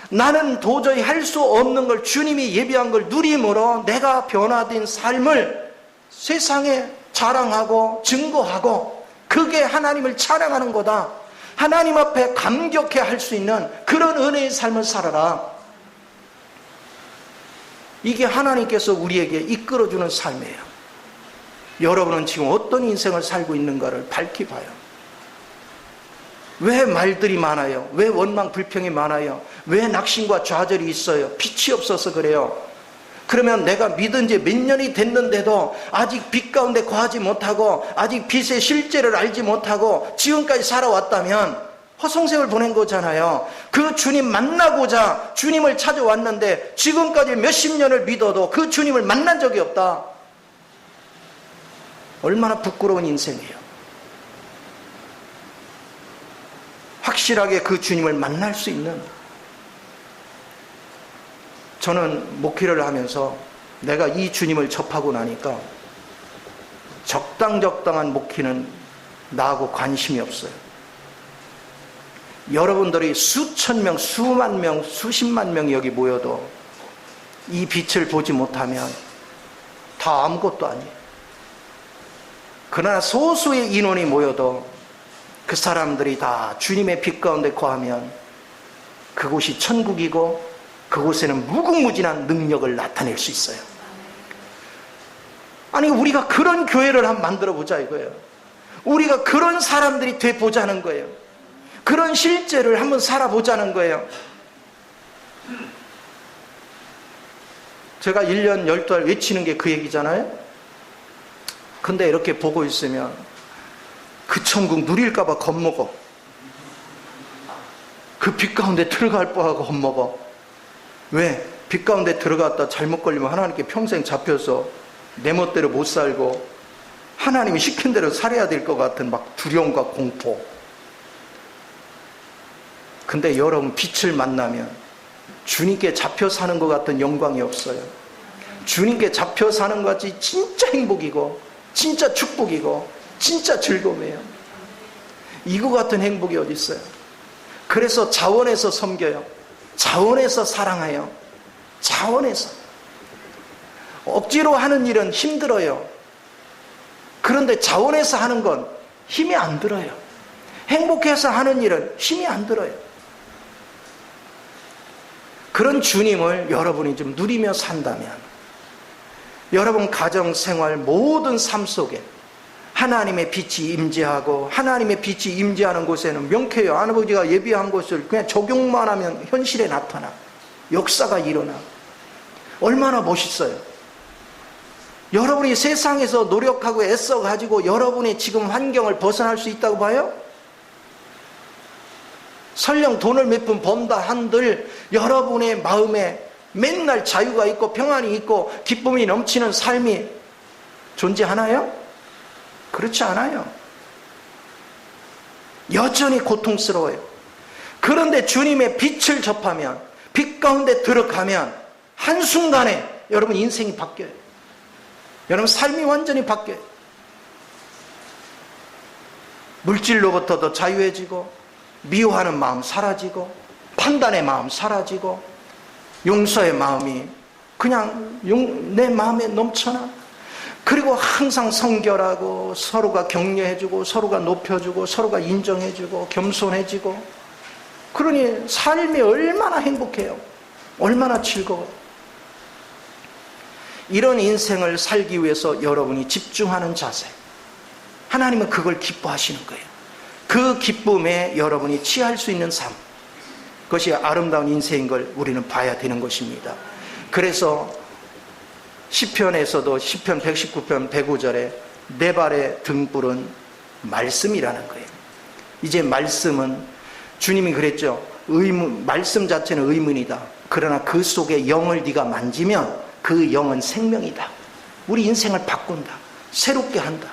나는 도저히 할 수 없는 걸 주님이 예비한 걸 누림으로 내가 변화된 삶을 세상에 자랑하고 증거하고 그게 하나님을 찬양하는 거다. 하나님 앞에 감격해 할 수 있는 그런 은혜의 삶을 살아라. 이게 하나님께서 우리에게 이끌어주는 삶이에요. 여러분은 지금 어떤 인생을 살고 있는가를 밝히 봐요. 왜 말들이 많아요? 왜 원망 불평이 많아요? 왜 낙심과 좌절이 있어요? 빛이 없어서 그래요. 그러면 내가 믿은 지 몇 년이 됐는데도 아직 빛 가운데 거하지 못하고 아직 빛의 실제를 알지 못하고 지금까지 살아왔다면 허송세월 보낸 거잖아요. 그 주님 만나고자 주님을 찾아왔는데 지금까지 몇십 년을 믿어도 그 주님을 만난 적이 없다. 얼마나 부끄러운 인생이에요. 확실하게 그 주님을 만날 수 있는. 저는 목회를 하면서 내가 이 주님을 접하고 나니까 적당한 목회는 나하고 관심이 없어요. 여러분들이 수천 명, 수만 명, 수십만 명이 여기 모여도 이 빛을 보지 못하면 다 아무것도 아니에요. 그러나 소수의 인원이 모여도 그 사람들이 다 주님의 빛 가운데 거하면 그곳이 천국이고 그곳에는 무궁무진한 능력을 나타낼 수 있어요. 아니 우리가 그런 교회를 한번 만들어 보자 이거예요. 우리가 그런 사람들이 돼 보자는 거예요. 그런 실제를 한번 살아보자는 거예요. 제가 1년 12달 외치는 게 그 얘기잖아요. 근데 이렇게 보고 있으면 그 천국 누릴까 봐 겁먹어. 그 빛 가운데 들어갈 뻔하고 겁먹어. 왜? 빛 가운데 들어갔다 잘못 걸리면 하나님께 평생 잡혀서 내 멋대로 못 살고 하나님이 시킨 대로 살아야 될 것 같은 막 두려움과 공포. 근데 여러분 빛을 만나면 주님께 잡혀 사는 것 같은 영광이 없어요. 주님께 잡혀 사는 것 같이 진짜 행복이고 진짜 축복이고 진짜 즐거움이에요. 이거 같은 행복이 어디 있어요? 그래서 자원해서 섬겨요. 자원해서 사랑해요. 자원해서. 억지로 하는 일은 힘들어요. 그런데 자원해서 하는 건 힘이 안 들어요. 행복해서 하는 일은 힘이 안 들어요. 그런 주님을 여러분이 좀 누리며 산다면 여러분 가정생활 모든 삶 속에 하나님의 빛이 임재하고 하나님의 빛이 임재하는 곳에는 명쾌해요. 아버지가 예비한 것을 그냥 적용만 하면 현실에 나타나. 역사가 일어나. 얼마나 멋있어요. 여러분이 세상에서 노력하고 애써가지고 여러분의 지금 환경을 벗어날 수 있다고 봐요? 설령 돈을 몇 푼 번다 한들 여러분의 마음에 맨날 자유가 있고 평안이 있고 기쁨이 넘치는 삶이 존재하나요? 그렇지 않아요. 여전히 고통스러워요. 그런데 주님의 빛을 접하면 빛 가운데 들어가면 한순간에 여러분 인생이 바뀌어요. 여러분 삶이 완전히 바뀌어요. 물질로부터도 자유해지고 미워하는 마음 사라지고 판단의 마음 사라지고 용서의 마음이 그냥 내 마음에 넘쳐나. 그리고 항상 성결하고 서로가 격려해주고 서로가 높여주고 서로가 인정해주고 겸손해지고, 그러니 삶이 얼마나 행복해요. 얼마나 즐거워. 이런 인생을 살기 위해서 여러분이 집중하는 자세, 하나님은 그걸 기뻐하시는 거예요. 그 기쁨에 여러분이 취할 수 있는 삶, 그것이 아름다운 인생인 걸 우리는 봐야 되는 것입니다. 그래서 시편에서도 시편 119편 105절에 내 발의 등불은 말씀이라는 거예요. 이제 말씀은 주님이 그랬죠. 말씀 자체는 의문이다. 그러나 그 속에 영을 네가 만지면 그 영은 생명이다. 우리 인생을 바꾼다. 새롭게 한다.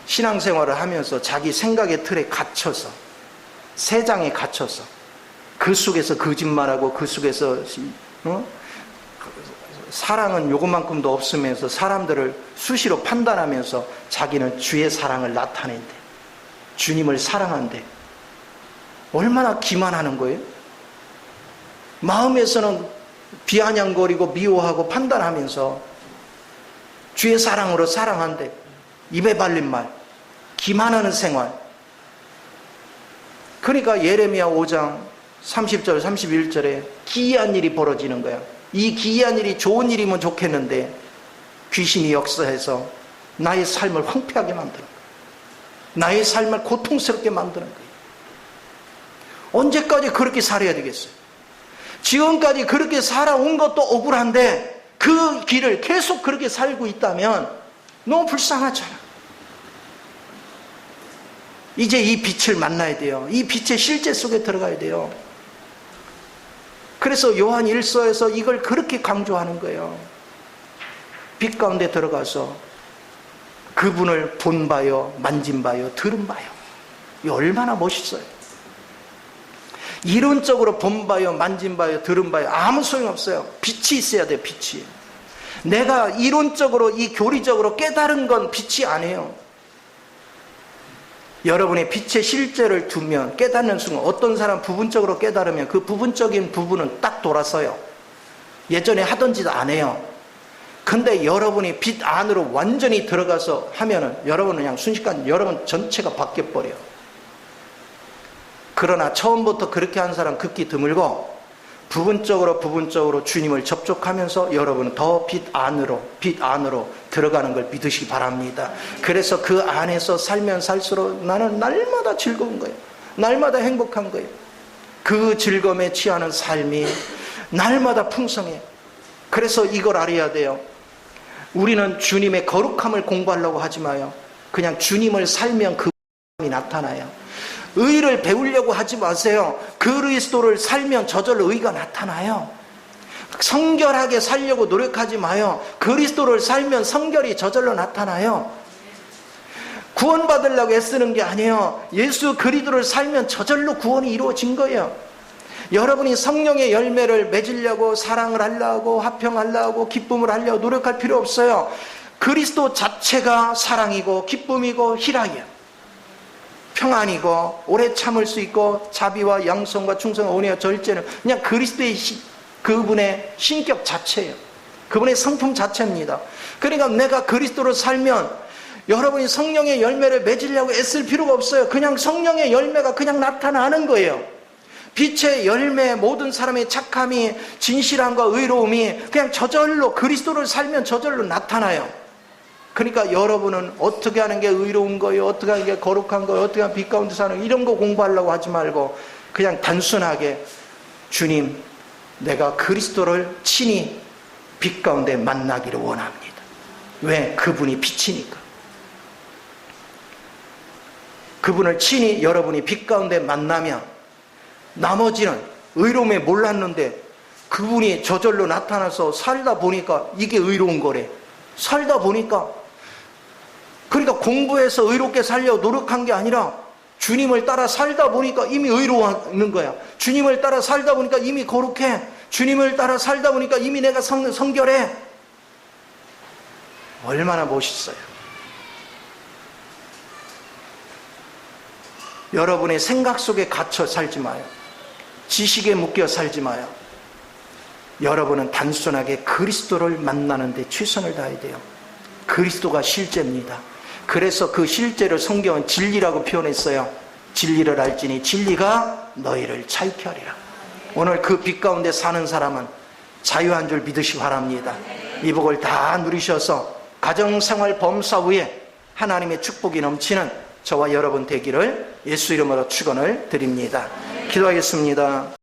신앙생활을 하면서 자기 생각의 틀에 갇혀서, 세장에 갇혀서, 그 속에서 거짓말하고 그 속에서 사랑은 요것만큼도 없으면서 사람들을 수시로 판단하면서 자기는 주의 사랑을 나타낸대. 주님을 사랑한대. 얼마나 기만하는 거예요? 마음에서는 비아냥거리고 미워하고 판단하면서 주의 사랑으로 사랑한대. 입에 발린 말, 기만하는 생활. 그러니까 예레미야 5장 30절 31절에 기이한 일이 벌어지는 거야. 이 기이한 일이 좋은 일이면 좋겠는데 귀신이 역사해서 나의 삶을 황폐하게 만드는 거야. 나의 삶을 고통스럽게 만드는 거야. 언제까지 그렇게 살아야 되겠어요? 지금까지 그렇게 살아온 것도 억울한데 그 길을 계속 그렇게 살고 있다면 너무 불쌍하잖아. 이제 이 빛을 만나야 돼요. 이 빛의 실제 속에 들어가야 돼요. 그래서 요한 1서에서 이걸 그렇게 강조하는 거예요. 빛 가운데 들어가서 그분을 본 바요, 만진 바요, 들은 바요. 이 얼마나 멋있어요. 이론적으로 본 바요, 만진 바요, 들은 바요 아무 소용없어요. 빛이 있어야 돼요. 빛이. 내가 이론적으로 이 교리적으로 깨달은 건 빛이 아니에요. 여러분의 빛의 실제를 두면 깨닫는 순간, 어떤 사람 부분적으로 깨달으면 그 부분적인 부분은 딱 돌아서요. 예전에 하던 짓 안 해요. 근데 여러분이 빛 안으로 완전히 들어가서 하면은 여러분은 그냥 순식간 여러분 전체가 바뀌어버려요. 그러나 처음부터 그렇게 한 사람 극히 드물고, 부분적으로 주님을 접촉하면서 여러분은 더 빛 안으로 들어가는 걸 믿으시기 바랍니다. 그래서 그 안에서 살면 살수록 나는 날마다 즐거운 거예요. 날마다 행복한 거예요. 그 즐거움에 취하는 삶이 날마다 풍성해. 그래서 이걸 알아야 돼요. 우리는 주님의 거룩함을 공부하려고 하지 마요. 그냥 주님을 살면 그 거룩함이 나타나요. 의를 배우려고 하지 마세요. 그리스도를 살면 저절로 의가 나타나요. 성결하게 살려고 노력하지 마요. 그리스도를 살면 성결이 저절로 나타나요. 구원받으려고 애쓰는 게 아니에요. 예수 그리스도를 살면 저절로 구원이 이루어진 거예요. 여러분이 성령의 열매를 맺으려고, 사랑을 하려고, 화평하려고, 기쁨을 하려고 노력할 필요 없어요. 그리스도 자체가 사랑이고 기쁨이고 희락이에요. 평안이고 오래 참을 수 있고 자비와 양성과 충성과 온유와 절제는 그냥 그리스도의 그분의 신격 자체예요. 그분의 성품 자체입니다. 그러니까 내가 그리스도로 살면 여러분이 성령의 열매를 맺으려고 애쓸 필요가 없어요. 그냥 성령의 열매가 그냥 나타나는 거예요. 빛의 열매, 모든 사람의 착함이, 진실함과 의로움이 그냥 저절로 그리스도를 살면 저절로 나타나요. 그러니까 여러분은 어떻게 하는 게 의로운 거예요, 어떻게 하는 게 거룩한 거예요, 어떻게 하면 빛 가운데 사는 거예요, 이런 거 공부하려고 하지 말고 그냥 단순하게 주님, 내가 그리스도를 친히 빛 가운데 만나기를 원합니다. 왜? 그분이 빛이니까. 그분을 친히 여러분이 빛 가운데 만나면 나머지는 의로움에 몰랐는데 그분이 저절로 나타나서 살다 보니까 이게 의로운 거래. 살다 보니까, 그러니까 공부해서 의롭게 살려고 노력한 게 아니라 주님을 따라 살다 보니까 이미 의로워하는 거야. 주님을 따라 살다 보니까 이미 거룩해. 주님을 따라 살다 보니까 이미 내가 성결해. 얼마나 멋있어요. 여러분의 생각 속에 갇혀 살지 마요. 지식에 묶여 살지 마요. 여러분은 단순하게 그리스도를 만나는 데 최선을 다해야 돼요. 그리스도가 실제입니다. 그래서 그 실제를 성경은 진리라고 표현했어요. 진리를 알지니 진리가 너희를 자유케 하리라. 오늘 그 빛 가운데 사는 사람은 자유한 줄 믿으시 바랍니다. 이 복을 다 누리셔서 가정생활 범사 위에 하나님의 축복이 넘치는 저와 여러분 되기를 예수 이름으로 축원을 드립니다. 기도하겠습니다.